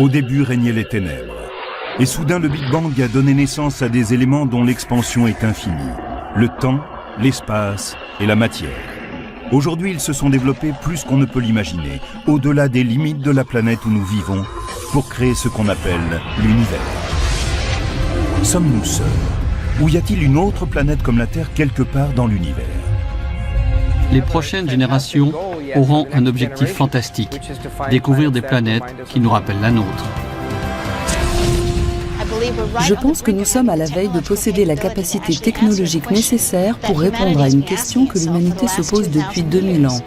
Au début régnaient les ténèbres. Et soudain, le Big Bang a donné naissance à des éléments dont l'expansion est infinie. Le temps, l'espace et la matière. Aujourd'hui, ils se sont développés plus qu'on ne peut l'imaginer, au-delà des limites de la planète où nous vivons, pour créer ce qu'on appelle l'univers. Sommes-nous seuls? Ou y a-t-il une autre planète comme la Terre quelque part dans l'univers? Les prochaines générations auront un objectif fantastique, découvrir des planètes qui nous rappellent la nôtre. Je pense que nous sommes à la veille de posséder la capacité technologique nécessaire pour répondre à une question que l'humanité se pose depuis 2000 ans.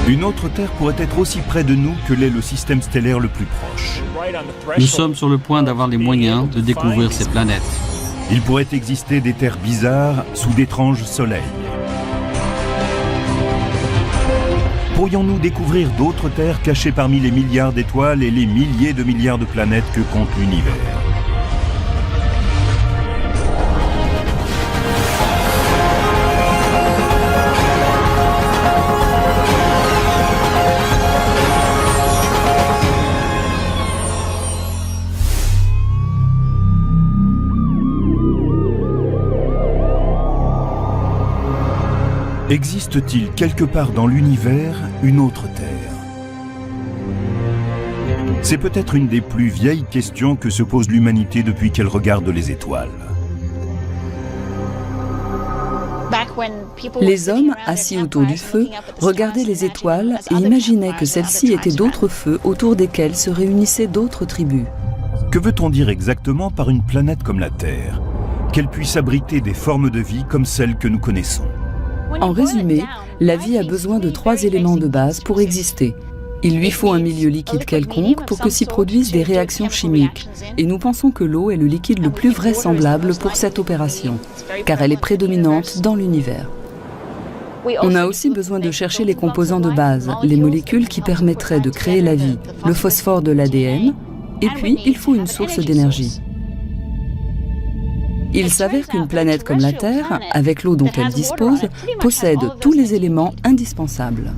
Une autre Terre pourrait être aussi près de nous que l'est le système stellaire le plus proche. Nous sommes sur le point d'avoir les moyens de découvrir ces planètes. Il pourrait exister des terres bizarres sous d'étranges soleils. Pourrions-nous découvrir d'autres terres cachées parmi les milliards d'étoiles et les milliers de milliards de planètes que compte l'univers? Existe-t-il quelque part dans l'univers une autre Terre? C'est peut-être une des plus vieilles questions que se pose l'humanité depuis qu'elle regarde les étoiles. Les hommes, assis autour du feu, regardaient les étoiles et imaginaient que celles-ci étaient d'autres feux autour desquels se réunissaient d'autres tribus. Que veut-on dire exactement par une planète comme la Terre? Qu'elle puisse abriter des formes de vie comme celles que nous connaissons. En résumé, la vie a besoin de 3 éléments de base pour exister. Il lui faut un milieu liquide quelconque pour que s'y produisent des réactions chimiques. Et nous pensons que l'eau est le liquide le plus vraisemblable pour cette opération, car elle est prédominante dans l'univers. On a aussi besoin de chercher les composants de base, les molécules qui permettraient de créer la vie, le phosphore de l'ADN, et puis il faut une source d'énergie. Il s'avère qu'une planète comme la Terre, avec l'eau dont elle dispose, possède tous les éléments indispensables.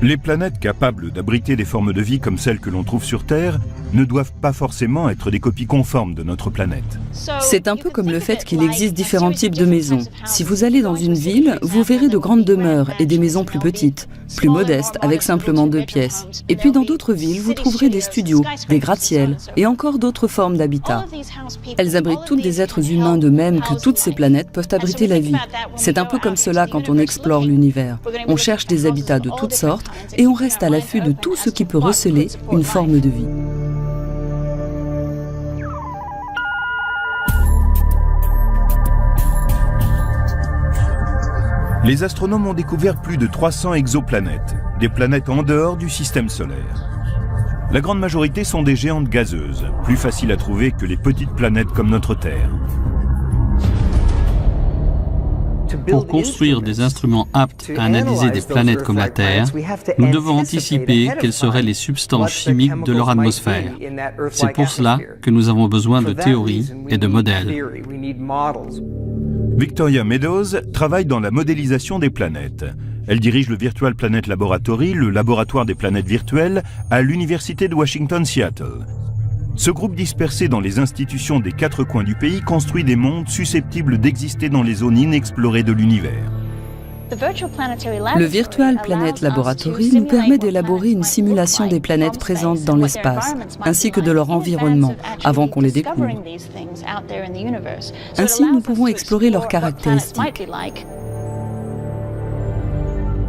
Les planètes capables d'abriter des formes de vie comme celles que l'on trouve sur Terre ne doivent pas forcément être des copies conformes de notre planète. C'est un peu comme le fait qu'il existe différents types de maisons. Si vous allez dans une ville, vous verrez de grandes demeures et des maisons plus petites, plus modestes, avec simplement 2 pièces. Et puis dans d'autres villes, vous trouverez des studios, des gratte-ciels et encore d'autres formes d'habitat. Elles abritent toutes des êtres humains de même que toutes ces planètes peuvent abriter la vie. C'est un peu comme cela quand on explore l'univers. On cherche des habitats de toutes sortes et on reste à l'affût de tout ce qui peut receler une forme de vie. Les astronomes ont découvert plus de 300 exoplanètes, des planètes en dehors du système solaire. La grande majorité sont des géantes gazeuses, plus faciles à trouver que les petites planètes comme notre Terre. Pour construire des instruments aptes à analyser des planètes comme la Terre, nous devons anticiper quelles seraient les substances chimiques de leur atmosphère. C'est pour cela que nous avons besoin de théories et de modèles. Victoria Meadows travaille dans la modélisation des planètes. Elle dirige le Virtual Planet Laboratory, le laboratoire des planètes virtuelles, à l'Université de Washington-Seattle. Ce groupe dispersé dans les institutions des 4 coins du pays construit des mondes susceptibles d'exister dans les zones inexplorées de l'univers. Le Virtual Planet Laboratory nous permet d'élaborer une simulation des planètes présentes dans l'espace, ainsi que de leur environnement, avant qu'on les découvre. Ainsi, nous pouvons explorer leurs caractéristiques.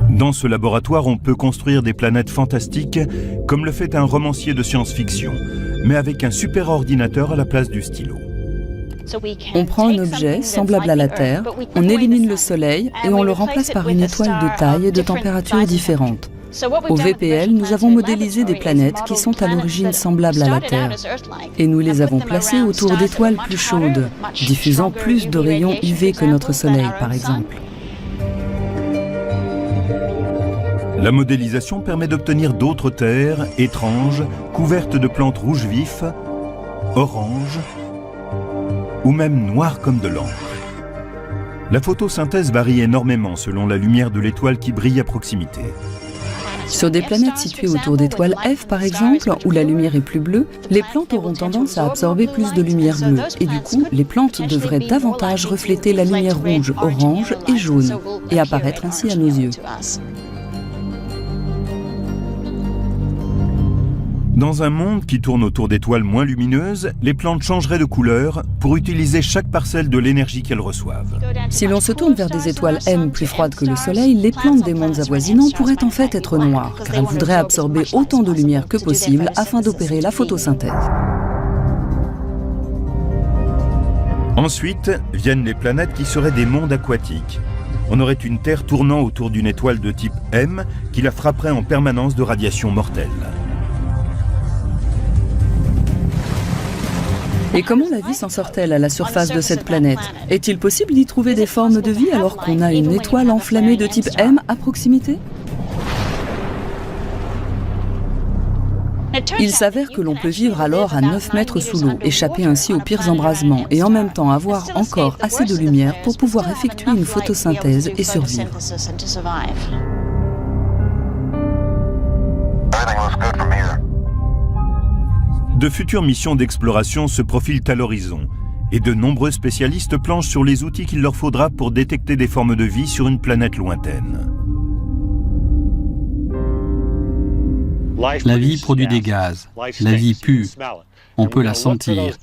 Dans ce laboratoire, on peut construire des planètes fantastiques, comme le fait un romancier de science-fiction, mais avec un super ordinateur à la place du stylo. On prend un objet semblable à la Terre, on élimine le Soleil et on le remplace par une étoile de taille et de température différentes. Au VPL, nous avons modélisé des planètes qui sont à l'origine semblables à la Terre. Et nous les avons placées autour d'étoiles plus chaudes, diffusant plus de rayons UV que notre Soleil, par exemple. La modélisation permet d'obtenir d'autres terres étranges, couvertes de plantes rouges vifs, oranges, ou même noires comme de l'encre. La photosynthèse varie énormément selon la lumière de l'étoile qui brille à proximité. Sur des planètes situées autour d'étoiles F, par exemple, où la lumière est plus bleue, les plantes auront tendance à absorber plus de lumière bleue. Et du coup, les plantes devraient davantage refléter la lumière rouge, orange et jaune, et apparaître ainsi à nos yeux. Dans un monde qui tourne autour d'étoiles moins lumineuses, les plantes changeraient de couleur pour utiliser chaque parcelle de l'énergie qu'elles reçoivent. Si l'on se tourne vers des étoiles M plus froides que le Soleil, les plantes des mondes avoisinants pourraient en fait être noires, car elles voudraient absorber autant de lumière que possible afin d'opérer la photosynthèse. Ensuite, viennent les planètes qui seraient des mondes aquatiques. On aurait une Terre tournant autour d'une étoile de type M qui la frapperait en permanence de radiations mortelles. Et comment la vie s'en sort-elle à la surface de cette planète? Est-il possible d'y trouver des formes de vie alors qu'on a une étoile enflammée de type M à proximité? Il s'avère que l'on peut vivre alors à 9 mètres sous l'eau, échapper ainsi aux pires embrasements et en même temps avoir encore assez de lumière pour pouvoir effectuer une photosynthèse et survivre. De futures missions d'exploration se profilent à l'horizon et de nombreux spécialistes planchent sur les outils qu'il leur faudra pour détecter des formes de vie sur une planète lointaine. La vie produit des gaz. La vie pue. On peut la sentir.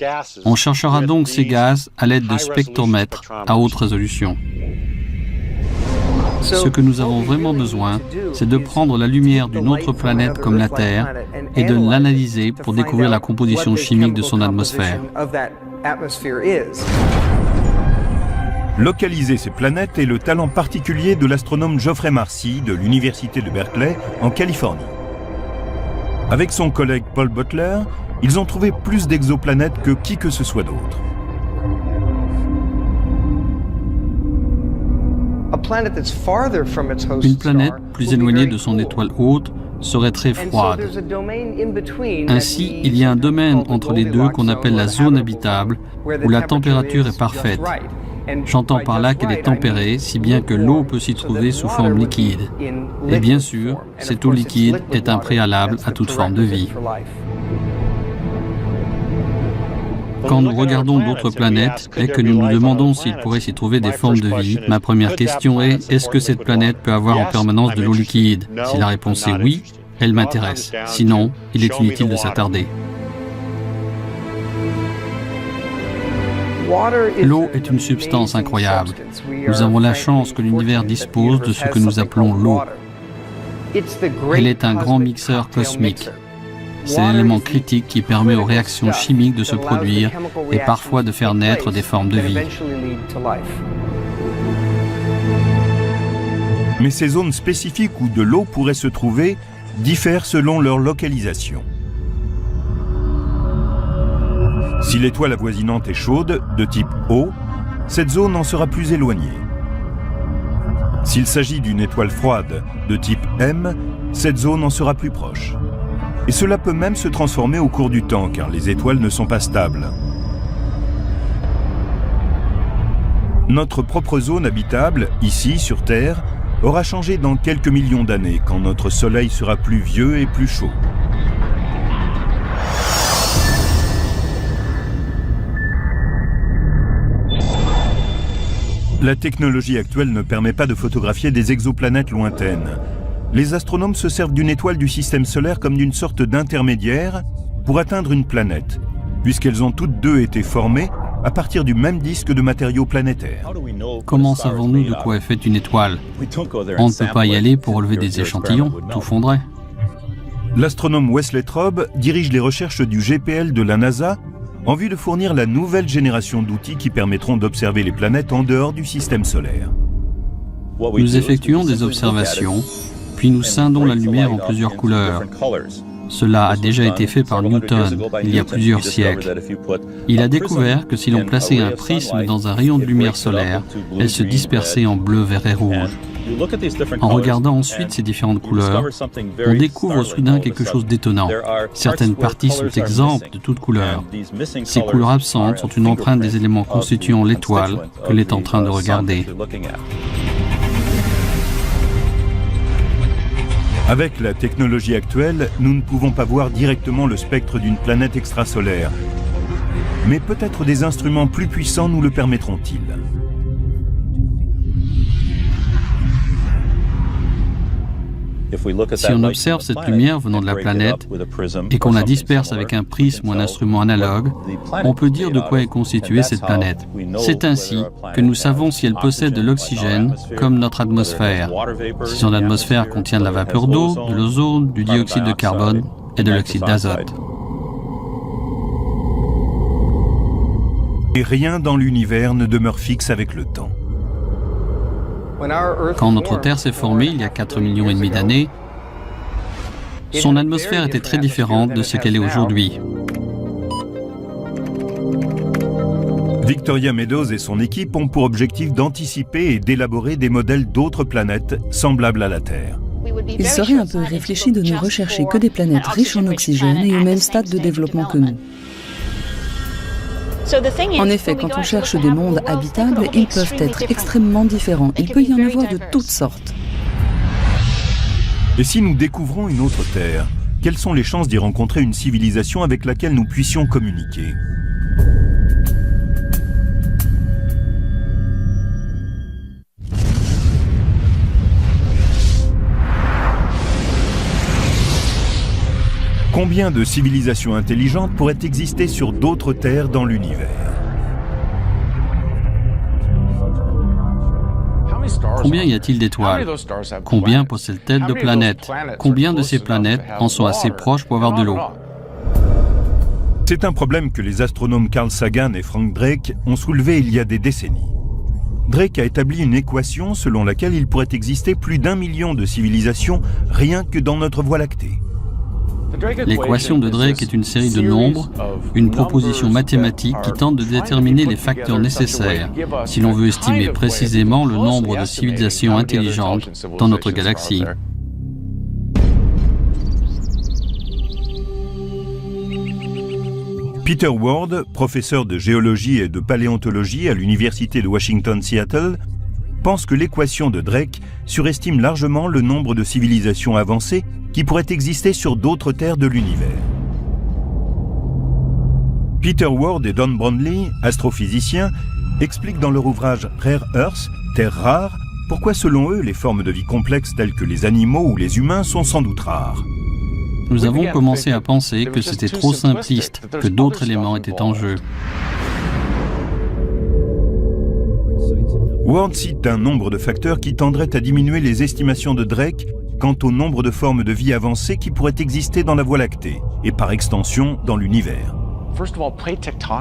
On cherchera donc ces gaz à l'aide de spectromètres à haute résolution. Ce que nous avons vraiment besoin, c'est de prendre la lumière d'une autre planète comme la Terre et de l'analyser pour découvrir la composition chimique de son atmosphère. Localiser ces planètes est le talent particulier de l'astronome Geoffrey Marcy de l'Université de Berkeley en Californie. Avec son collègue Paul Butler, ils ont trouvé plus d'exoplanètes que qui que ce soit d'autre. Une planète plus éloignée de son étoile haute serait très froide. Ainsi, il y a un domaine entre les deux qu'on appelle la zone habitable, où la température est parfaite. J'entends par là qu'elle est tempérée, si bien que l'eau peut s'y trouver sous forme liquide. Et bien sûr, cette eau liquide est un préalable à toute forme de vie. Quand nous regardons d'autres planètes et que nous nous demandons s'il pourrait s'y trouver des formes de vie, ma première question est, est-ce que cette planète peut avoir en permanence de l'eau liquide? Si la réponse est oui, elle m'intéresse. Sinon, il est inutile de s'attarder. L'eau est une substance incroyable. Nous avons la chance que l'univers dispose de ce que nous appelons l'eau. Elle est un grand mixeur cosmique. C'est l'élément critique qui permet aux réactions chimiques de se produire et parfois de faire naître des formes de vie. Mais ces zones spécifiques où de l'eau pourrait se trouver diffèrent selon leur localisation. Si l'étoile avoisinante est chaude, de type O, cette zone en sera plus éloignée. S'il s'agit d'une étoile froide, de type M, cette zone en sera plus proche. Et cela peut même se transformer au cours du temps, car les étoiles ne sont pas stables. Notre propre zone habitable, ici, sur Terre, aura changé dans quelques millions d'années, quand notre Soleil sera plus vieux et plus chaud. La technologie actuelle ne permet pas de photographier des exoplanètes lointaines. Les astronomes se servent d'une étoile du système solaire comme d'une sorte d'intermédiaire pour atteindre une planète, puisqu'elles ont toutes deux été formées à partir du même disque de matériaux planétaires. Comment savons-nous de quoi est faite une étoile? On ne peut pas y aller pour relever des échantillons, tout fondrait. L'astronome Wesley Traub dirige les recherches du GPL de la NASA en vue de fournir la nouvelle génération d'outils qui permettront d'observer les planètes en dehors du système solaire. Nous effectuons des observations, puis nous scindons la lumière en plusieurs couleurs. Cela a déjà été fait par Newton il y a plusieurs siècles. Il a découvert que si l'on plaçait un prisme dans un rayon de lumière solaire, elle se dispersait en bleu, vert et rouge. En regardant ensuite ces différentes couleurs, on découvre soudain quelque chose d'étonnant. Certaines parties sont exemptes de toute couleur. Ces couleurs absentes sont une empreinte des éléments constituant l'étoile que l'on est en train de regarder. Avec la technologie actuelle, nous ne pouvons pas voir directement le spectre d'une planète extrasolaire. Mais peut-être des instruments plus puissants nous le permettront-ils. Si on observe cette lumière venant de la planète et qu'on la disperse avec un prisme ou un instrument analogue, on peut dire de quoi est constituée cette planète. C'est ainsi que nous savons si elle possède de l'oxygène, comme notre atmosphère, si son atmosphère contient de la vapeur d'eau, de l'ozone, du dioxyde de carbone et de l'oxyde d'azote. Et rien dans l'univers ne demeure fixe avec le temps. Quand notre Terre s'est formée il y a 4,5 millions d'années, son atmosphère était très différente de ce qu'elle est aujourd'hui. Victoria Meadows et son équipe ont pour objectif d'anticiper et d'élaborer des modèles d'autres planètes semblables à la Terre. Il serait un peu irréfléchi de ne rechercher que des planètes riches en oxygène et au même stade de développement que nous. En effet, quand on cherche des mondes habitables, ils peuvent être extrêmement différents. Il peut y en avoir de toutes sortes. Et si nous découvrons une autre Terre, quelles sont les chances d'y rencontrer une civilisation avec laquelle nous puissions communiquer ? Combien de civilisations intelligentes pourraient exister sur d'autres terres dans l'univers ? Combien y a-t-il d'étoiles? Combien possèdent-elles de planètes? Combien de ces planètes en sont assez proches pour avoir de l'eau? C'est un problème que les astronomes Carl Sagan et Frank Drake ont soulevé il y a des décennies. Drake a établi une équation selon laquelle il pourrait exister plus d'1 million de civilisations rien que dans notre Voie lactée. L'équation de Drake est une série de nombres, une proposition mathématique qui tente de déterminer les facteurs nécessaires si l'on veut estimer précisément le nombre de civilisations intelligentes dans notre galaxie. Peter Ward, professeur de géologie et de paléontologie à l'université de Washington-Seattle, pense que l'équation de Drake surestime largement le nombre de civilisations avancées qui pourraient exister sur d'autres terres de l'univers. Peter Ward et Don Brownlee, astrophysiciens, expliquent dans leur ouvrage Rare Earth, Terre rare, pourquoi selon eux les formes de vie complexes telles que les animaux ou les humains sont sans doute rares. Nous avons commencé à penser que c'était trop simpliste, que d'autres éléments étaient en jeu. Ward cite un nombre de facteurs qui tendraient à diminuer les estimations de Drake quant au nombre de formes de vie avancées qui pourraient exister dans la Voie lactée et par extension dans l'univers.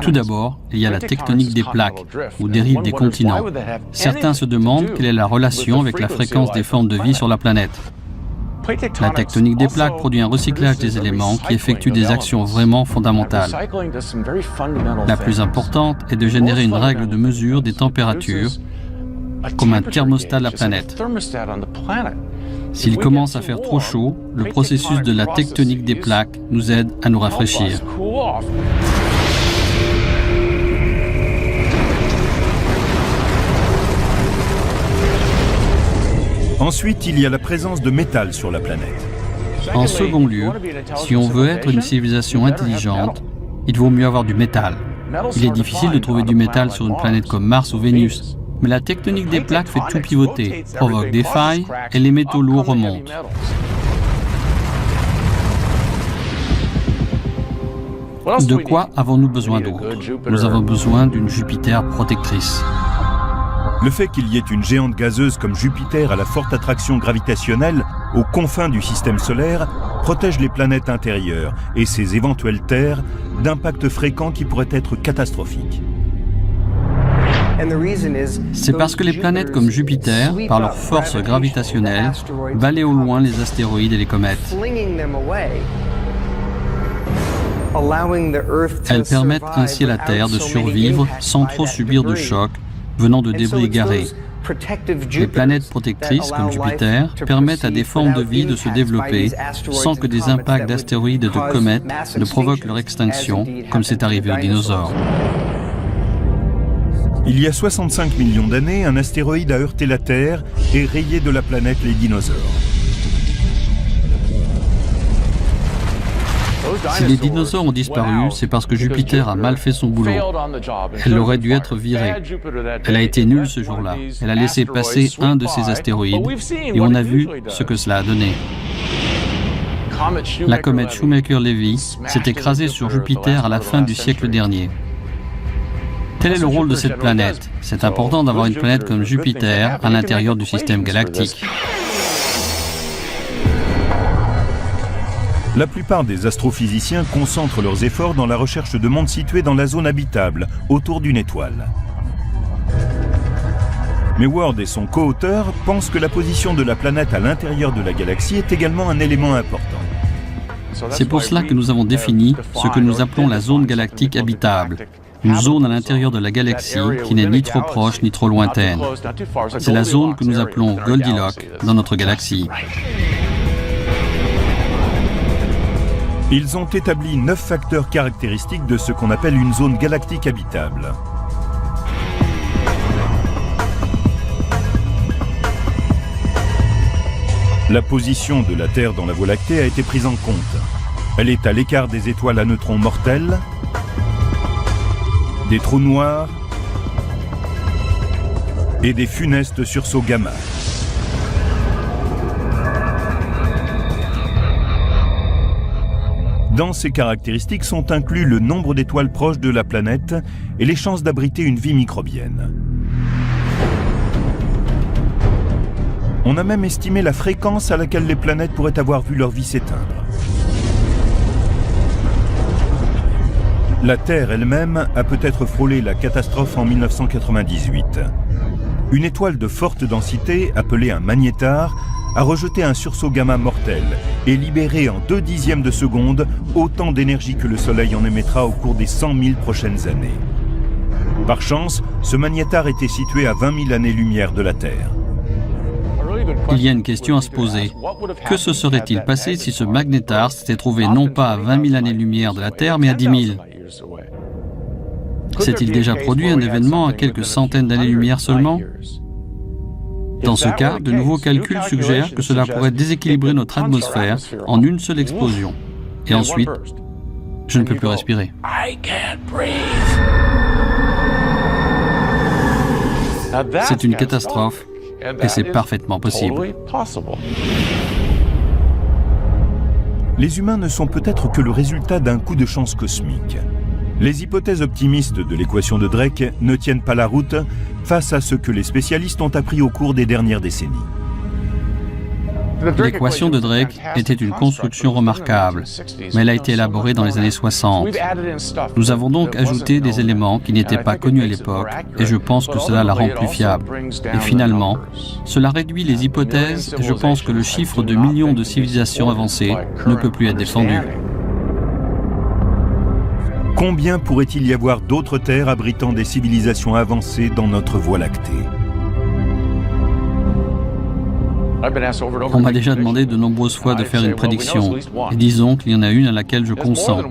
Tout d'abord, il y a la tectonique des plaques ou des rives des continents. Certains se demandent quelle est la relation avec la fréquence des formes de vie sur la planète. La tectonique des plaques produit un recyclage des éléments qui effectue des actions vraiment fondamentales. La plus importante est de générer une règle de mesure des températures, comme un thermostat de la planète. S'il commence à faire trop chaud, le processus de la tectonique des plaques nous aide à nous rafraîchir. Ensuite, il y a la présence de métal sur la planète. En second lieu, si on veut être une civilisation intelligente, il vaut mieux avoir du métal. Il est difficile de trouver du métal sur une planète comme Mars ou Vénus. Mais la tectonique des plaques fait tout pivoter, provoque des failles et les métaux lourds remontent. De quoi avons-nous besoin d'autre? Nous avons besoin d'une Jupiter protectrice. Le fait qu'il y ait une géante gazeuse comme Jupiter à la forte attraction gravitationnelle aux confins du système solaire protège les planètes intérieures et ses éventuelles terres d'impacts fréquents qui pourraient être catastrophiques. C'est parce que les planètes comme Jupiter, par leur force gravitationnelle, balayent au loin les astéroïdes et les comètes. Elles permettent ainsi à la Terre de survivre sans trop subir de chocs venant de débris égarés. Les planètes protectrices, comme Jupiter, permettent à des formes de vie de se développer sans que des impacts d'astéroïdes et de comètes ne provoquent leur extinction, comme c'est arrivé aux dinosaures. Il y a 65 millions d'années, un astéroïde a heurté la Terre et rayé de la planète les dinosaures. Si les dinosaures ont disparu, c'est parce que Jupiter a mal fait son boulot. Elle aurait dû être virée. Elle a été nulle ce jour-là. Elle a laissé passer un de ses astéroïdes et on a vu ce que cela a donné. La comète Shoemaker-Levy s'est écrasée sur Jupiter à la fin du siècle dernier. Quel est le rôle de cette planète? C'est important d'avoir une planète comme Jupiter à l'intérieur du système galactique. La plupart des astrophysiciens concentrent leurs efforts dans la recherche de mondes situés dans la zone habitable, autour d'une étoile. Mais Ward et son co-auteur pensent que la position de la planète à l'intérieur de la galaxie est également un élément important. C'est pour cela que nous avons défini ce que nous appelons la zone galactique habitable, une zone à l'intérieur de la galaxie qui n'est ni trop proche ni trop lointaine. C'est la zone que nous appelons Goldilocks dans notre galaxie. Ils ont établi 9 facteurs caractéristiques de ce qu'on appelle une zone galactique habitable. La position de la Terre dans la Voie lactée a été prise en compte. Elle est à l'écart des étoiles à neutrons mortels, des trous noirs et des funestes sursauts gamma. Dans ces caractéristiques sont inclus le nombre d'étoiles proches de la planète et les chances d'abriter une vie microbienne. On a même estimé la fréquence à laquelle les planètes pourraient avoir vu leur vie s'éteindre. La Terre elle-même a peut-être frôlé la catastrophe en 1998. Une étoile de forte densité, appelée un magnétar, a rejeté un sursaut gamma mortel et libéré en 0,2 de seconde autant d'énergie que le Soleil en émettra au cours des 100 000 prochaines années. Par chance, ce magnétar était situé à 20 000 années-lumière de la Terre. Il y a une question à se poser. Que se serait-il passé si ce magnétar s'était trouvé non pas à 20 000 années-lumière de la Terre, mais à 10 000? S'est-il déjà produit un événement à quelques centaines d'années-lumière seulement? Dans ce cas, de nouveaux calculs suggèrent que cela pourrait déséquilibrer notre atmosphère en une seule explosion. Et ensuite, je ne peux plus respirer. C'est une catastrophe et c'est parfaitement possible. Les humains ne sont peut-être que le résultat d'un coup de chance cosmique. Les hypothèses optimistes de l'équation de Drake ne tiennent pas la route face à ce que les spécialistes ont appris au cours des dernières décennies. L'équation de Drake était une construction remarquable, mais elle a été élaborée dans les années 60. Nous avons donc ajouté des éléments qui n'étaient pas connus à l'époque, et je pense que cela la rend plus fiable. Et finalement, cela réduit les hypothèses, et je pense que le chiffre de millions de civilisations avancées ne peut plus être défendu. Combien pourrait-il y avoir d'autres terres abritant des civilisations avancées dans notre Voie lactée? On m'a déjà demandé de nombreuses fois de faire une prédiction, et disons qu'il y en a une à laquelle je consens.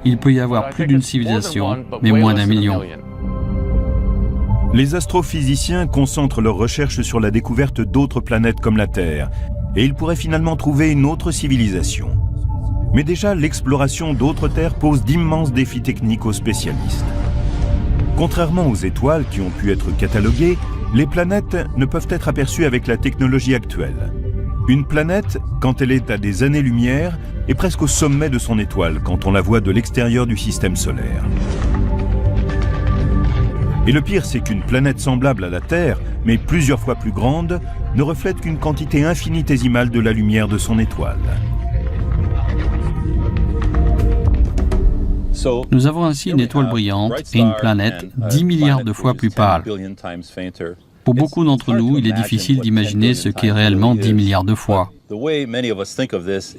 Il peut y avoir plus d'une civilisation, mais moins d'1 million. Les astrophysiciens concentrent leurs recherches sur la découverte d'autres planètes comme la Terre, et ils pourraient finalement trouver une autre civilisation. Mais déjà, l'exploration d'autres terres pose d'immenses défis techniques aux spécialistes. Contrairement aux étoiles qui ont pu être cataloguées, les planètes ne peuvent être aperçues avec la technologie actuelle. Une planète, quand elle est à des années-lumière, est presque au sommet de son étoile quand on la voit de l'extérieur du système solaire. Et le pire, c'est qu'une planète semblable à la Terre, mais plusieurs fois plus grande, ne reflète qu'une quantité infinitésimale de la lumière de son étoile. Nous avons ainsi une étoile brillante et une planète 10 milliards de fois plus pâle. Pour beaucoup d'entre nous, il est difficile d'imaginer ce qu'est réellement 10 milliards de fois.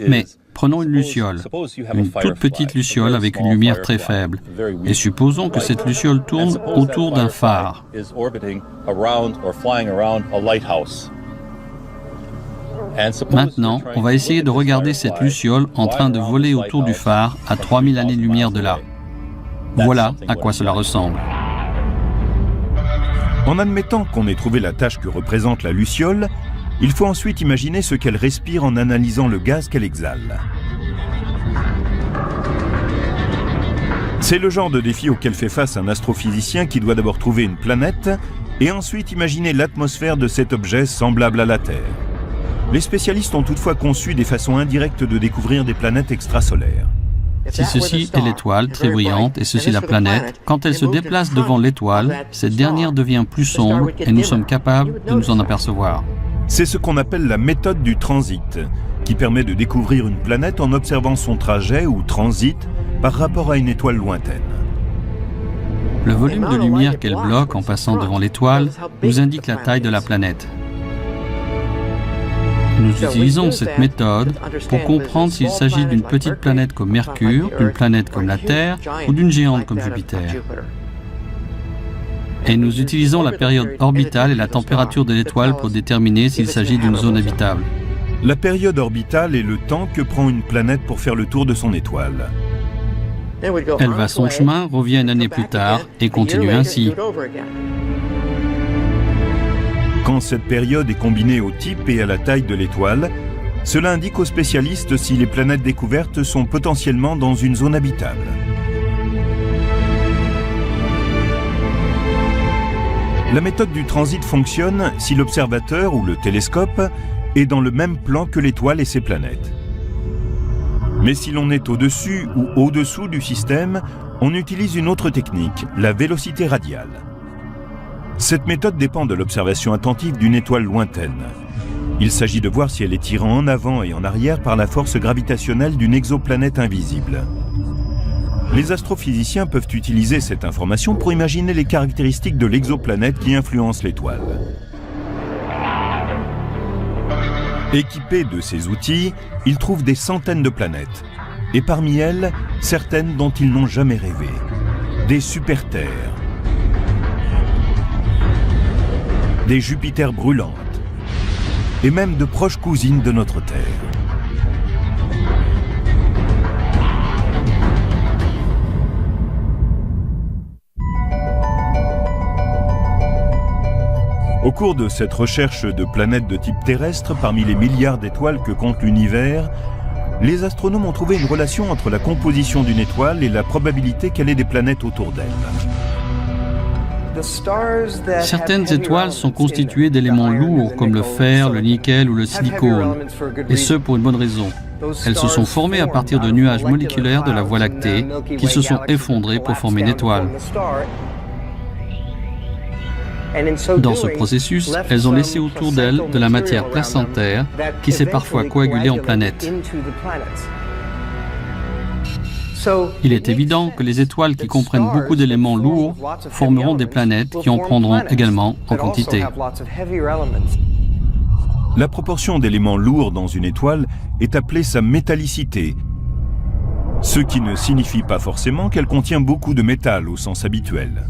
Mais prenons une luciole, une toute petite luciole avec une lumière très faible, et supposons que cette luciole tourne autour d'un phare. Maintenant, on va essayer de regarder cette luciole en train de voler autour du phare à 3000 années-lumière de là. Voilà à quoi cela ressemble. En admettant qu'on ait trouvé la tâche que représente la luciole, il faut ensuite imaginer ce qu'elle respire en analysant le gaz qu'elle exhale. C'est le genre de défi auquel fait face un astrophysicien qui doit d'abord trouver une planète et ensuite imaginer l'atmosphère de cet objet semblable à la Terre. Les spécialistes ont toutefois conçu des façons indirectes de découvrir des planètes extrasolaires. Si ceci est l'étoile très brillante et ceci la planète, quand elle se déplace devant l'étoile, cette dernière devient plus sombre et nous sommes capables de nous en apercevoir. C'est ce qu'on appelle la méthode du transit, qui permet de découvrir une planète en observant son trajet ou transit par rapport à une étoile lointaine. Le volume de lumière qu'elle bloque en passant devant l'étoile nous indique la taille de la planète. Nous utilisons cette méthode pour comprendre s'il s'agit d'une petite planète comme Mercure, d'une planète comme la Terre ou d'une géante comme Jupiter. Et nous utilisons la période orbitale et la température de l'étoile pour déterminer s'il s'agit d'une zone habitable. La période orbitale est le temps que prend une planète pour faire le tour de son étoile. Elle va son chemin, revient une année plus tard et continue ainsi. Quand cette période est combinée au type et à la taille de l'étoile, cela indique aux spécialistes si les planètes découvertes sont potentiellement dans une zone habitable. La méthode du transit fonctionne si l'observateur ou le télescope est dans le même plan que l'étoile et ses planètes. Mais si l'on est au-dessus ou au-dessous du système, on utilise une autre technique, la vélocité radiale. Cette méthode dépend de l'observation attentive d'une étoile lointaine. Il s'agit de voir si elle est tirée en avant et en arrière par la force gravitationnelle d'une exoplanète invisible. Les astrophysiciens peuvent utiliser cette information pour imaginer les caractéristiques de l'exoplanète qui influence l'étoile. Équipés de ces outils, ils trouvent des centaines de planètes, et parmi elles, certaines dont ils n'ont jamais rêvé. Des super-terres, des Jupiters brûlantes, et même de proches cousines de notre Terre. Au cours de cette recherche de planètes de type terrestre, parmi les milliards d'étoiles que compte l'univers, les astronomes ont trouvé une relation entre la composition d'une étoile et la probabilité qu'elle ait des planètes autour d'elle. Certaines étoiles sont constituées d'éléments lourds comme le fer, le nickel ou le silicone, et ce pour une bonne raison. Elles se sont formées à partir de nuages moléculaires de la Voie lactée qui se sont effondrés pour former une étoile. Dans ce processus, elles ont laissé autour d'elles de la matière placentaire qui s'est parfois coagulée en planètes. Il est évident que les étoiles qui comprennent beaucoup d'éléments lourds formeront des planètes qui en prendront également en quantité. La proportion d'éléments lourds dans une étoile est appelée sa métallicité, ce qui ne signifie pas forcément qu'elle contient beaucoup de métal au sens habituel.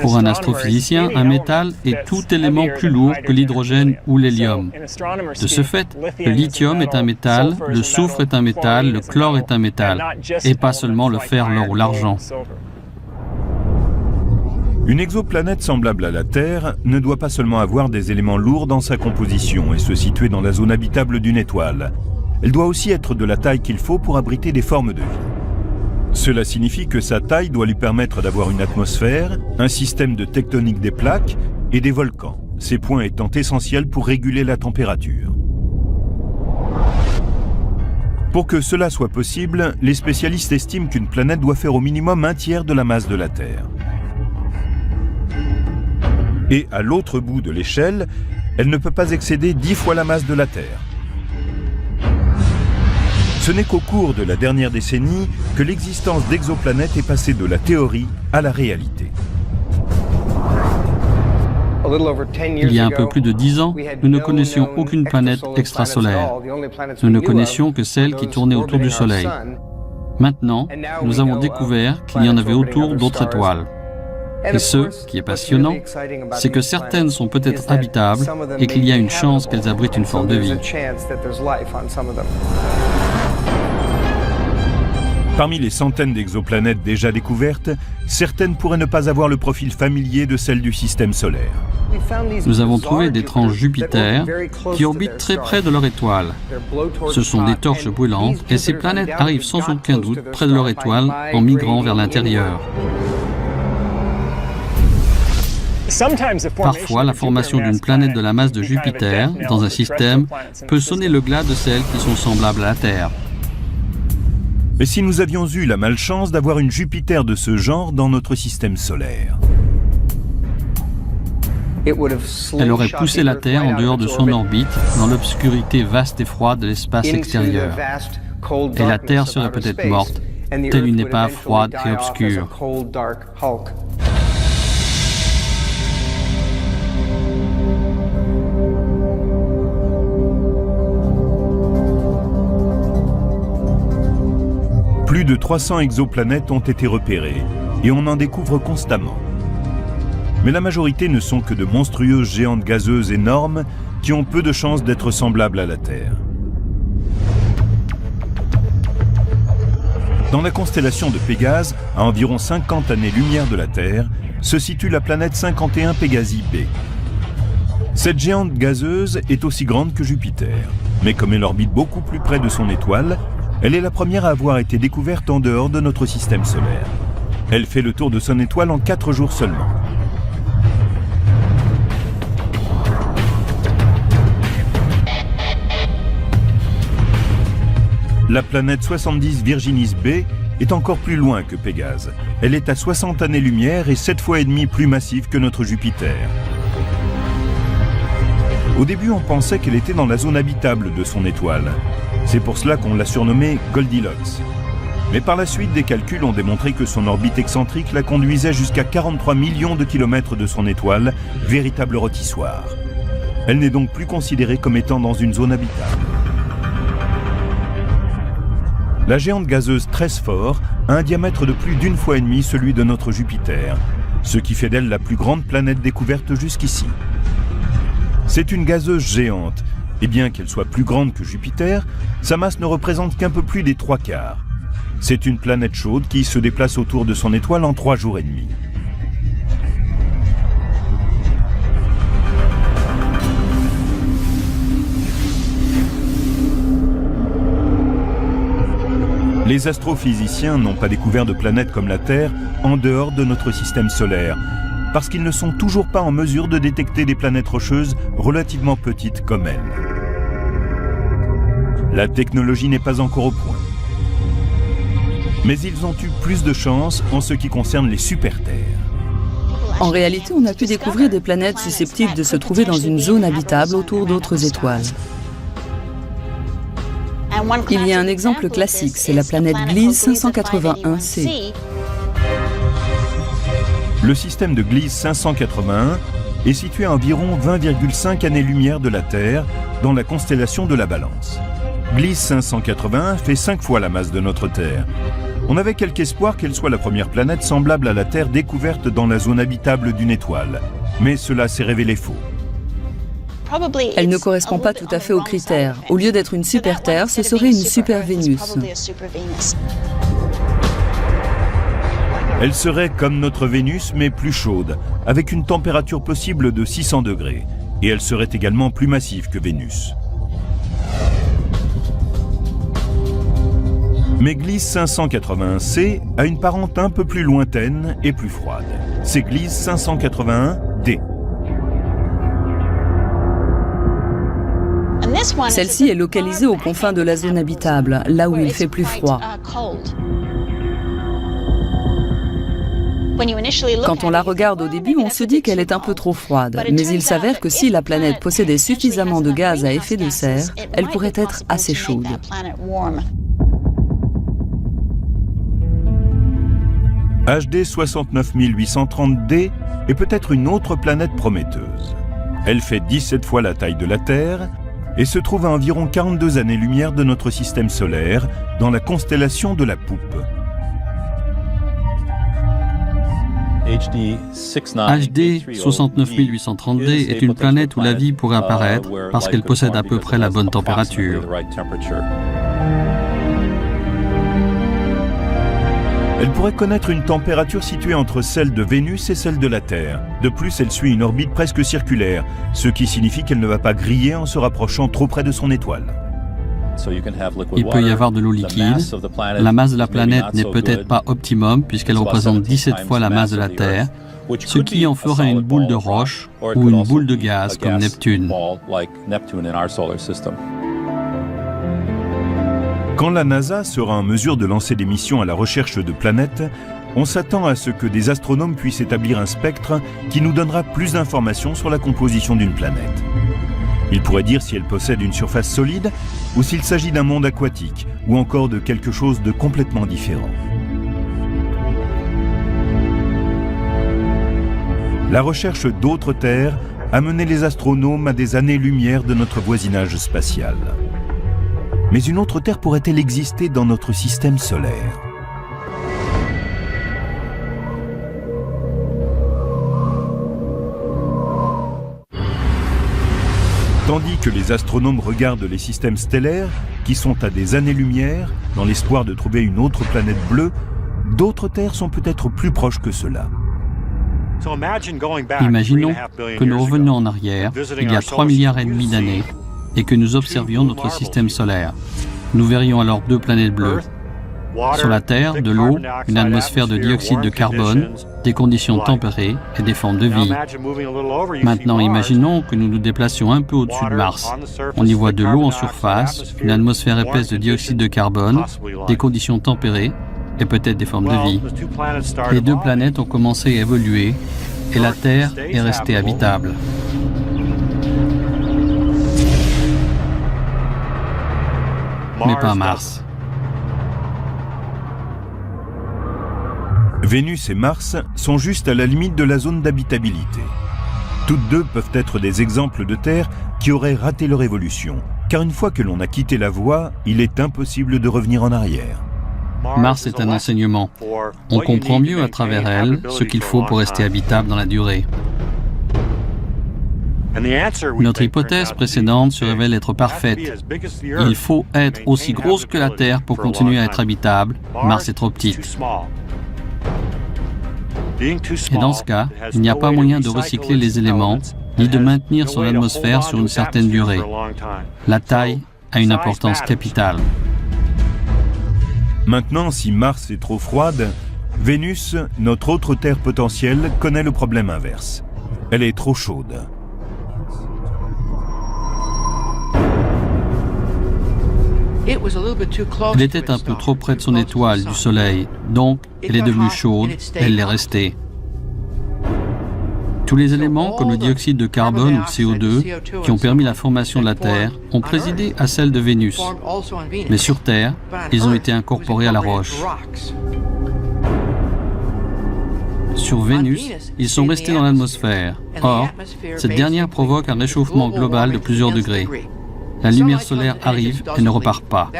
Pour un astrophysicien, un métal est tout élément plus lourd que l'hydrogène ou l'hélium. De ce fait, le lithium est un métal, le soufre est un métal, le chlore est un métal, et pas seulement le fer, l'or ou l'argent. Une exoplanète semblable à la Terre ne doit pas seulement avoir des éléments lourds dans sa composition et se situer dans la zone habitable d'une étoile. Elle doit aussi être de la taille qu'il faut pour abriter des formes de vie. Cela signifie que sa taille doit lui permettre d'avoir une atmosphère, un système de tectonique des plaques et des volcans, ces points étant essentiels pour réguler la température. Pour que cela soit possible, les spécialistes estiment qu'une planète doit faire au minimum un tiers de la masse de la Terre. Et à l'autre bout de l'échelle, elle ne peut pas excéder 10 fois la masse de la Terre. Ce n'est qu'au cours de la dernière décennie que l'existence d'exoplanètes est passée de la théorie à la réalité. Il y a un peu plus de 10 ans, nous ne connaissions aucune planète extrasolaire. Nous ne connaissions que celles qui tournaient autour du Soleil. Maintenant, nous avons découvert qu'il y en avait autour d'autres étoiles. Et ce qui est passionnant, c'est que certaines sont peut-être habitables et qu'il y a une chance qu'elles abritent une forme de vie. Parmi les centaines d'exoplanètes déjà découvertes, certaines pourraient ne pas avoir le profil familier de celles du système solaire. Nous avons trouvé d'étranges Jupiters qui orbitent très près de leur étoile. Ce sont des torches brûlantes et ces planètes arrivent sans aucun doute près de leur étoile en migrant vers l'intérieur. Parfois, la formation d'une planète de la masse de Jupiter dans un système peut sonner le glas de celles qui sont semblables à la Terre. Mais si nous avions eu la malchance d'avoir une Jupiter de ce genre dans notre système solaire? Elle aurait poussé la Terre en dehors de son orbite, dans l'obscurité vaste et froide de l'espace extérieur. Et la Terre serait peut-être morte, telle une épave froide et obscure. Plus de 300 exoplanètes ont été repérées et on en découvre constamment. Mais la majorité ne sont que de monstrueuses géantes gazeuses énormes qui ont peu de chances d'être semblables à la Terre. Dans la constellation de Pégase, à environ 50 années-lumière de la Terre, se situe la planète 51 Pégasi b. Cette géante gazeuse est aussi grande que Jupiter, mais comme elle orbite beaucoup plus près de son étoile, elle est la première à avoir été découverte en dehors de notre système solaire. Elle fait le tour de son étoile en 4 jours seulement. La planète 70 Virginis b est encore plus loin que Pégase. Elle est à 60 années-lumière et 7 fois et demie plus massive que notre Jupiter. Au début, on pensait qu'elle était dans la zone habitable de son étoile. C'est pour cela qu'on l'a surnommée Goldilocks. Mais par la suite, des calculs ont démontré que son orbite excentrique la conduisait jusqu'à 43 millions de kilomètres de son étoile, véritable rôtissoir. Elle n'est donc plus considérée comme étant dans une zone habitable. La géante gazeuse Tresphore a un diamètre de plus d'1,5 fois celui de notre Jupiter, ce qui fait d'elle la plus grande planète découverte jusqu'ici. C'est une gazeuse géante, et bien qu'elle soit plus grande que Jupiter, sa masse ne représente qu'un peu plus des 3/4. C'est une planète chaude qui se déplace autour de son étoile en 3 jours et demi. Les astrophysiciens n'ont pas découvert de planètes comme la Terre en dehors de notre système solaire, parce qu'ils ne sont toujours pas en mesure de détecter des planètes rocheuses relativement petites comme elle. La technologie n'est pas encore au point. Mais ils ont eu plus de chance en ce qui concerne les super-terres. En réalité, on a pu découvrir des planètes susceptibles de se trouver dans une zone habitable autour d'autres étoiles. Il y a un exemple classique, c'est la planète Gliese 581c. Le système de Gliese 581 est situé à environ 20,5 années-lumière de la Terre, dans la constellation de la Balance. Gliese 581 fait 5 fois la masse de notre Terre. On avait quelque espoir qu'elle soit la première planète semblable à la Terre découverte dans la zone habitable d'une étoile, mais cela s'est révélé faux. Elle ne correspond pas tout à fait aux critères. Au lieu d'être une super-Terre, ce serait une super-Vénus. Elle serait comme notre Vénus, mais plus chaude, avec une température possible de 600 degrés. Et elle serait également plus massive que Vénus. Mais Gliese 581c a une parente un peu plus lointaine et plus froide. C'est Gliese 581d. Celle-ci est localisée aux confins de la zone habitable, là où il fait plus froid. Quand on la regarde au début, on se dit qu'elle est un peu trop froide, mais il s'avère que si la planète possédait suffisamment de gaz à effet de serre, elle pourrait être assez chaude. HD 69830d est peut-être une autre planète prometteuse. Elle fait 17 fois la taille de la Terre et se trouve à environ 42 années-lumière de notre système solaire, dans la constellation de la Poupe. HD 69830d est une planète où la vie pourrait apparaître parce qu'elle possède à peu près la bonne température. Elle pourrait connaître une température située entre celle de Vénus et celle de la Terre. De plus, elle suit une orbite presque circulaire, ce qui signifie qu'elle ne va pas griller en se rapprochant trop près de son étoile. Il peut y avoir de l'eau liquide. La masse de la planète n'est peut-être pas optimum puisqu'elle représente 17 fois la masse de la Terre, ce qui en ferait une boule de roche ou une boule de gaz comme Neptune. Quand la NASA sera en mesure de lancer des missions à la recherche de planètes, on s'attend à ce que des astronomes puissent établir un spectre qui nous donnera plus d'informations sur la composition d'une planète. Il pourrait dire si elle possède une surface solide ou s'il s'agit d'un monde aquatique ou encore de quelque chose de complètement différent. La recherche d'autres terres a mené les astronomes à des années-lumière de notre voisinage spatial. Mais une autre Terre pourrait-elle exister dans notre système solaire? Tandis que les astronomes regardent les systèmes stellaires, qui sont à des années-lumière, dans l'espoir de trouver une autre planète bleue, d'autres terres sont peut-être plus proches que cela. Imaginons que nous revenions en arrière, il y a 3,5 milliards d'années, et que nous observions notre système solaire. Nous verrions alors 2 planètes bleues. Sur la Terre, de l'eau, une atmosphère de dioxyde de carbone, des conditions tempérées et des formes de vie. Maintenant, imaginons que nous nous déplacions un peu au-dessus de Mars. On y voit de l'eau en surface, une atmosphère épaisse de dioxyde de carbone, des conditions tempérées et peut-être des formes de vie. Les 2 planètes ont commencé à évoluer et la Terre est restée habitable. Mais pas Mars. Vénus et Mars sont juste à la limite de la zone d'habitabilité. Toutes deux peuvent être des exemples de terres qui auraient raté leur évolution, car une fois que l'on a quitté la voie, il est impossible de revenir en arrière. Mars est un enseignement. On comprend mieux à travers elle ce qu'il faut pour rester habitable dans la durée. Notre hypothèse précédente se révèle être parfaite. Il faut être aussi grosse que la Terre pour continuer à être habitable. Mars est trop petite. Et dans ce cas, il n'y a pas moyen de recycler les éléments, ni de maintenir son atmosphère sur une certaine durée. La taille a une importance capitale. Maintenant, si Mars est trop froide, Vénus, notre autre Terre potentielle, connaît le problème inverse. Elle est trop chaude. Elle était un peu trop près de son étoile, du Soleil, donc elle est devenue chaude, elle l'est restée. Tous les éléments, comme le dioxyde de carbone ou le CO2, qui ont permis la formation de la Terre, ont présidé à celle de Vénus. Mais sur Terre, ils ont été incorporés à la roche. Sur Vénus, ils sont restés dans l'atmosphère. Or, cette dernière provoque un réchauffement global de plusieurs degrés. La lumière solaire arrive et ne repart pas.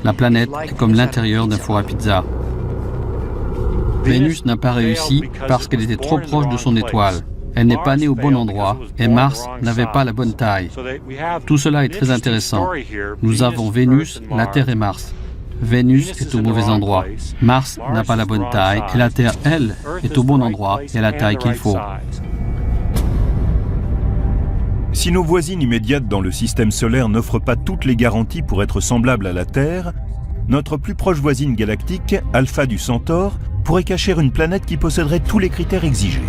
La planète est comme l'intérieur d'un four à pizza. Vénus n'a pas réussi parce qu'elle était trop proche de son étoile. Elle n'est pas née au bon endroit et Mars n'avait pas la bonne taille. Tout cela est très intéressant. Nous avons Vénus, la Terre et Mars. Vénus est au mauvais endroit. Mars n'a pas la bonne taille et la Terre, elle, est au bon endroit et à la taille qu'il faut. Si nos voisines immédiates dans le système solaire n'offrent pas toutes les garanties pour être semblables à la Terre, notre plus proche voisine galactique, Alpha du Centaure, pourrait cacher une planète qui posséderait tous les critères exigés.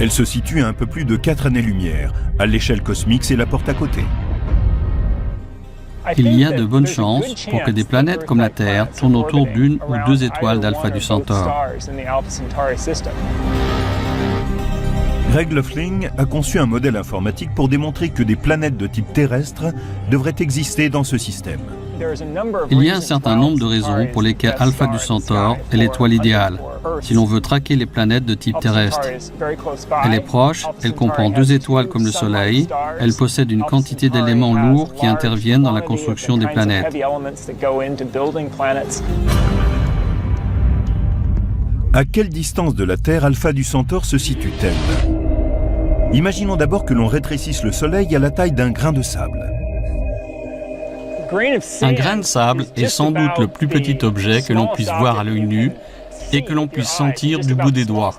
Elle se situe à un peu plus de 4 années-lumière. À l'échelle cosmique, c'est la porte à côté. Il y a de bonnes chances pour que des planètes comme la Terre tournent autour d'une ou 2 étoiles d'Alpha du Centaure. Greg Loeffling a conçu un modèle informatique pour démontrer que des planètes de type terrestre devraient exister dans ce système. Il y a un certain nombre de raisons pour lesquelles Alpha du Centaure est l'étoile idéale, si l'on veut traquer les planètes de type terrestre. Elle est proche, elle comprend 2 étoiles comme le Soleil, elle possède une quantité d'éléments lourds qui interviennent dans la construction des planètes. À quelle distance de la Terre Alpha du Centaure se situe-t-elle? Imaginons d'abord que l'on rétrécisse le Soleil à la taille d'un grain de sable. Un grain de sable est sans doute le plus petit objet que l'on puisse voir à l'œil nu, et que l'on puisse sentir du bout des doigts.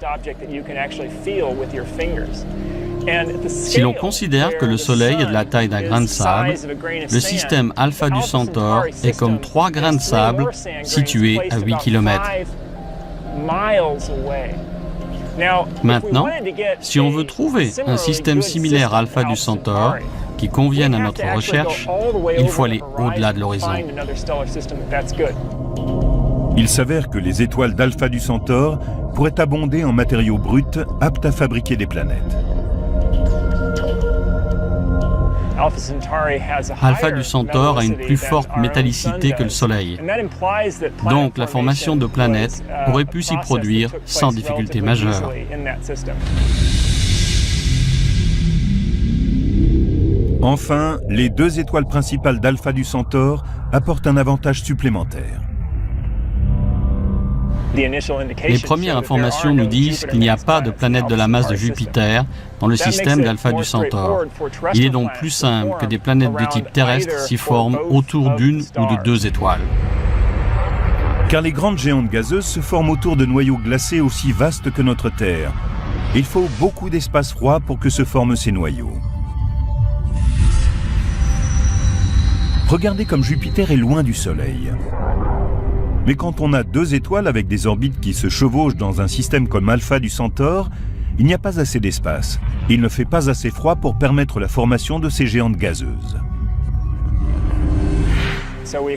Si l'on considère que le Soleil est de la taille d'un grain de sable, le système Alpha du Centaure est comme 3 grains de sable situés à 8 km. Maintenant, si on veut trouver un système similaire à Alpha du Centaure qui convienne à notre recherche, il faut aller au-delà de l'horizon. Il s'avère que les étoiles d'Alpha du Centaure pourraient abonder en matériaux bruts aptes à fabriquer des planètes. Alpha du Centaure a une plus forte métallicité que le Soleil. Donc la formation de planètes aurait pu s'y produire sans difficulté majeure. Enfin, les 2 étoiles principales d'Alpha du Centaure apportent un avantage supplémentaire. Les premières informations nous disent qu'il n'y a pas de planète de la masse de Jupiter dans le système d'Alpha du Centaure. Il est donc plus simple que des planètes de type terrestre s'y forment autour d'une ou de 2 étoiles. Car les grandes géantes gazeuses se forment autour de noyaux glacés aussi vastes que notre Terre. Il faut beaucoup d'espace froid pour que se forment ces noyaux. Regardez comme Jupiter est loin du Soleil. Mais quand on a 2 étoiles avec des orbites qui se chevauchent dans un système comme Alpha du Centaure, il n'y a pas assez d'espace. Il ne fait pas assez froid pour permettre la formation de ces géantes gazeuses.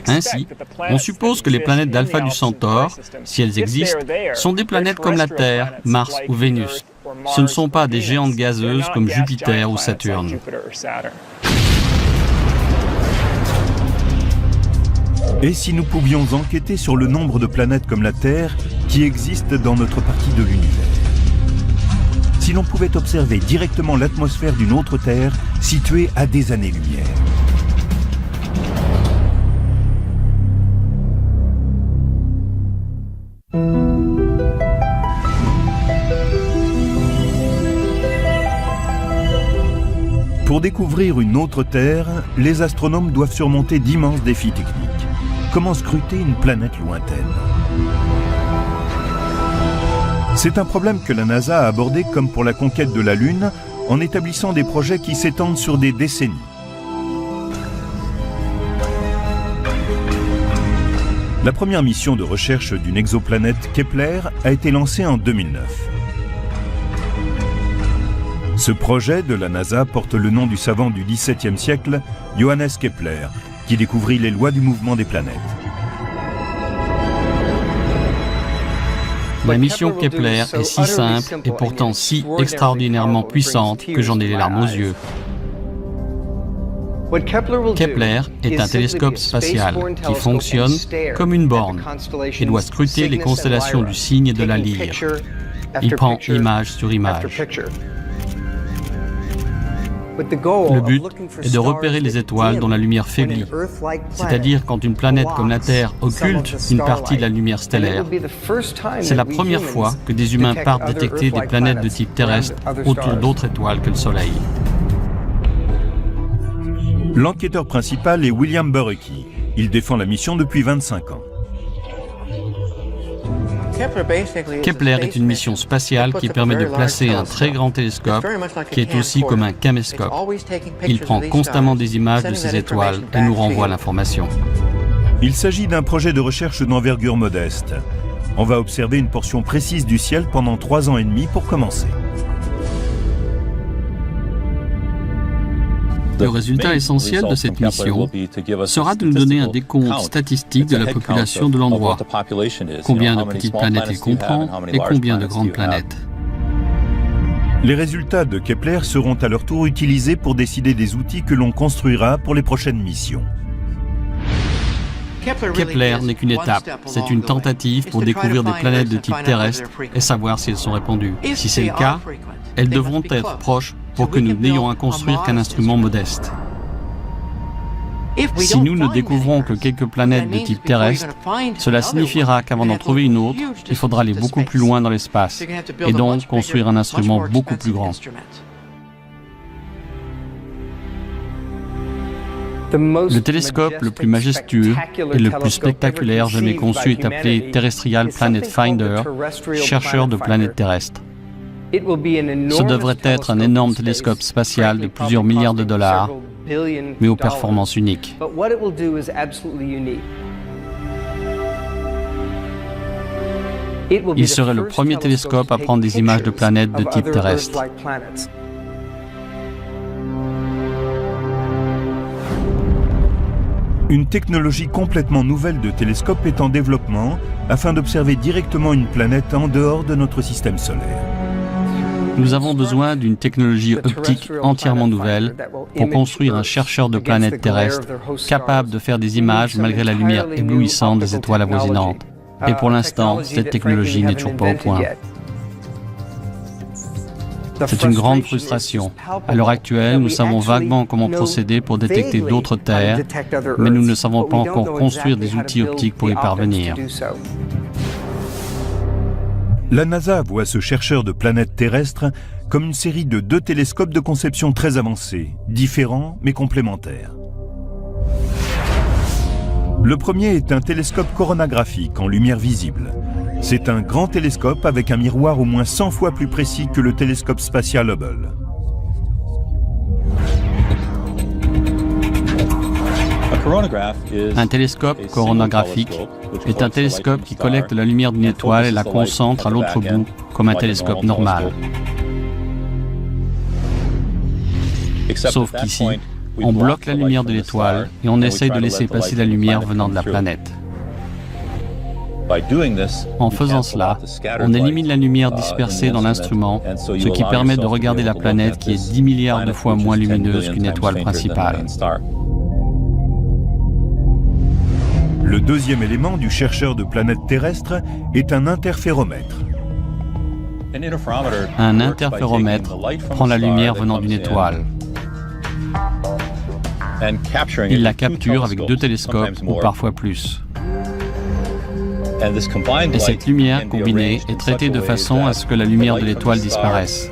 Ainsi, on suppose que les planètes d'Alpha du Centaure, si elles existent, sont des planètes comme la Terre, Mars ou Vénus. Ce ne sont pas des géantes gazeuses comme Jupiter ou Saturne. Et si nous pouvions enquêter sur le nombre de planètes comme la Terre qui existent dans notre partie de l'univers? Si l'on pouvait observer directement l'atmosphère d'une autre Terre située à des années-lumière. Pour découvrir une autre Terre, les astronomes doivent surmonter d'immenses défis techniques. Comment scruter une planète lointaine? C'est un problème que la NASA a abordé comme pour la conquête de la Lune, en établissant des projets qui s'étendent sur des décennies. La première mission de recherche d'une exoplanète Kepler a été lancée en 2009. Ce projet de la NASA porte le nom du savant du XVIIe siècle, Johannes Kepler, qui découvrit les lois du mouvement des planètes. La mission Kepler est si simple et pourtant si extraordinairement puissante que j'en ai les larmes aux yeux. Kepler est un télescope spatial qui fonctionne comme une borne et doit scruter les constellations du Cygne et de la Lyre. Il prend image sur image. Le but est de repérer les étoiles dont la lumière faiblit, c'est-à-dire quand une planète comme la Terre occulte une partie de la lumière stellaire. C'est la première fois que des humains partent détecter des planètes de type terrestre autour d'autres étoiles que le Soleil. L'enquêteur principal est William Borucki. Il défend la mission depuis 25 ans. Kepler est une mission spatiale qui permet de placer un très grand télescope qui est aussi comme un caméscope. Il prend constamment des images de ces étoiles et nous renvoie l'information. Il s'agit d'un projet de recherche d'envergure modeste. On va observer une portion précise du ciel pendant 3 ans et demi pour commencer. Le résultat essentiel de cette mission sera de nous donner un décompte statistique de la population de l'endroit, combien de petites planètes il comprend et combien de grandes planètes. Les résultats de Kepler seront à leur tour utilisés pour décider des outils que l'on construira pour les prochaines missions. Kepler n'est qu'une étape, c'est une tentative pour découvrir des planètes de type terrestre et savoir si elles sont répandues. Si c'est le cas, elles devront être proches pour que nous n'ayons à construire qu'un instrument modeste. Si nous ne découvrons que quelques planètes de type terrestre, cela signifiera qu'avant d'en trouver une autre, il faudra aller beaucoup plus loin dans l'espace et donc construire un instrument beaucoup plus grand. Le télescope le plus majestueux et le plus spectaculaire jamais conçu est appelé Terrestrial Planet Finder, chercheur de planètes terrestres. Ce devrait être un énorme télescope spatial de plusieurs milliards de dollars, mais aux performances uniques. Il serait le premier télescope à prendre des images de planètes de type terrestre. Une technologie complètement nouvelle de télescope est en développement afin d'observer directement une planète en dehors de notre système solaire. Nous avons besoin d'une technologie optique entièrement nouvelle pour construire un chercheur de planètes terrestres capable de faire des images malgré la lumière éblouissante des étoiles avoisinantes. Et pour l'instant, cette technologie n'est toujours pas au point. C'est une grande frustration. À l'heure actuelle, nous savons vaguement comment procéder pour détecter d'autres terres, mais nous ne savons pas encore construire des outils optiques pour y parvenir. La NASA voit ce chercheur de planètes terrestres comme une série de 2 télescopes de conception très avancés, différents mais complémentaires. Le premier est un télescope coronographique en lumière visible. C'est un grand télescope avec un miroir au moins 100 fois plus précis que le télescope spatial Hubble. Un télescope coronographique est un télescope qui collecte la lumière d'une étoile et la concentre à l'autre bout, comme un télescope normal. Sauf qu'ici, on bloque la lumière de l'étoile et on essaye de laisser passer la lumière venant de la planète. En faisant cela, on élimine la lumière dispersée dans l'instrument, ce qui permet de regarder la planète qui est 10 milliards de fois moins lumineuse qu'une étoile principale. Le deuxième élément du chercheur de planètes terrestres est un interféromètre. Un interféromètre prend la lumière venant d'une étoile. Il la capture avec 2 télescopes ou parfois plus. Et cette lumière combinée est traitée de façon à ce que la lumière de l'étoile disparaisse.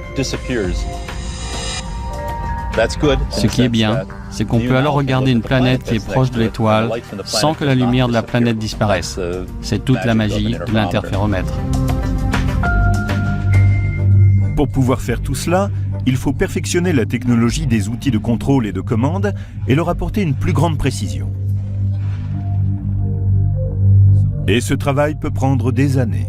Ce qui est bien, c'est qu'on peut alors regarder une planète qui est proche de l'étoile sans que la lumière de la planète disparaisse. C'est toute la magie de l'interféromètre. Pour pouvoir faire tout cela, il faut perfectionner la technologie des outils de contrôle et de commande et leur apporter une plus grande précision. Et ce travail peut prendre des années.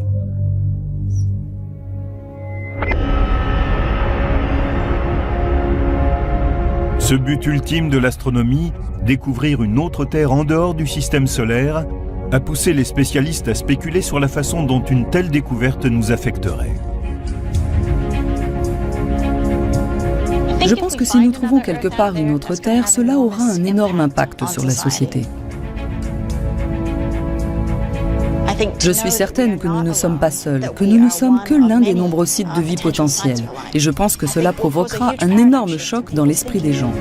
Ce but ultime de l'astronomie, découvrir une autre Terre en dehors du système solaire, a poussé les spécialistes à spéculer sur la façon dont une telle découverte nous affecterait. Je pense que si nous trouvons quelque part une autre Terre, cela aura un énorme impact sur la société. Je suis certaine que nous ne sommes pas seuls, que nous ne sommes que l'un des nombreux sites de vie potentiels. Et je pense que cela provoquera un énorme choc dans l'esprit des gens.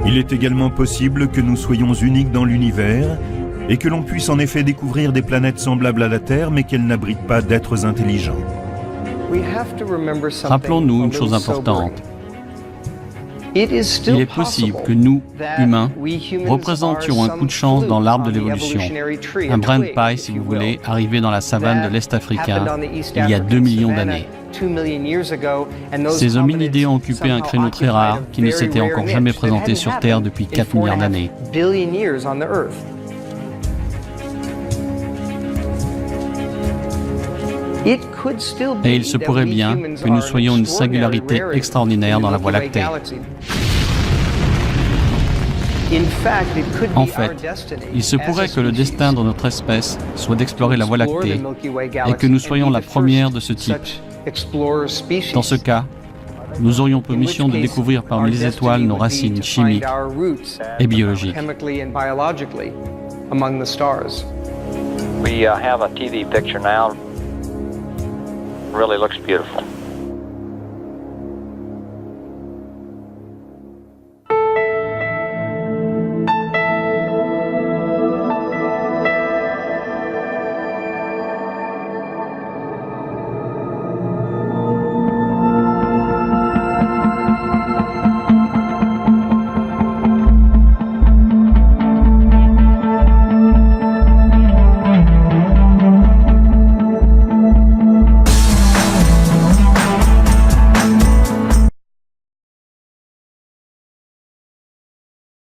Il est également possible que nous soyons uniques dans l'univers et que l'on puisse en effet découvrir des planètes semblables à la Terre mais qu'elles n'abritent pas d'êtres intelligents. Rappelons-nous une chose importante. Il est possible que nous, humains, représentions un coup de chance dans l'arbre de l'évolution. Un brin de paille, si vous voulez, arrivé dans la savane de l'Est africain il y a 2 millions d'années. Ces hominidés ont occupé un créneau très rare qui ne s'était encore jamais présenté sur Terre depuis 4 milliards d'années. Et il se pourrait bien que nous soyons une singularité extraordinaire dans la Voie lactée. En fait, il se pourrait que le destin de notre espèce soit d'explorer la Voie lactée et que nous soyons la première de ce type. Dans ce cas, nous aurions pour mission de découvrir parmi les étoiles nos racines chimiques et biologiques. We have a TV picture now. Really looks beautiful.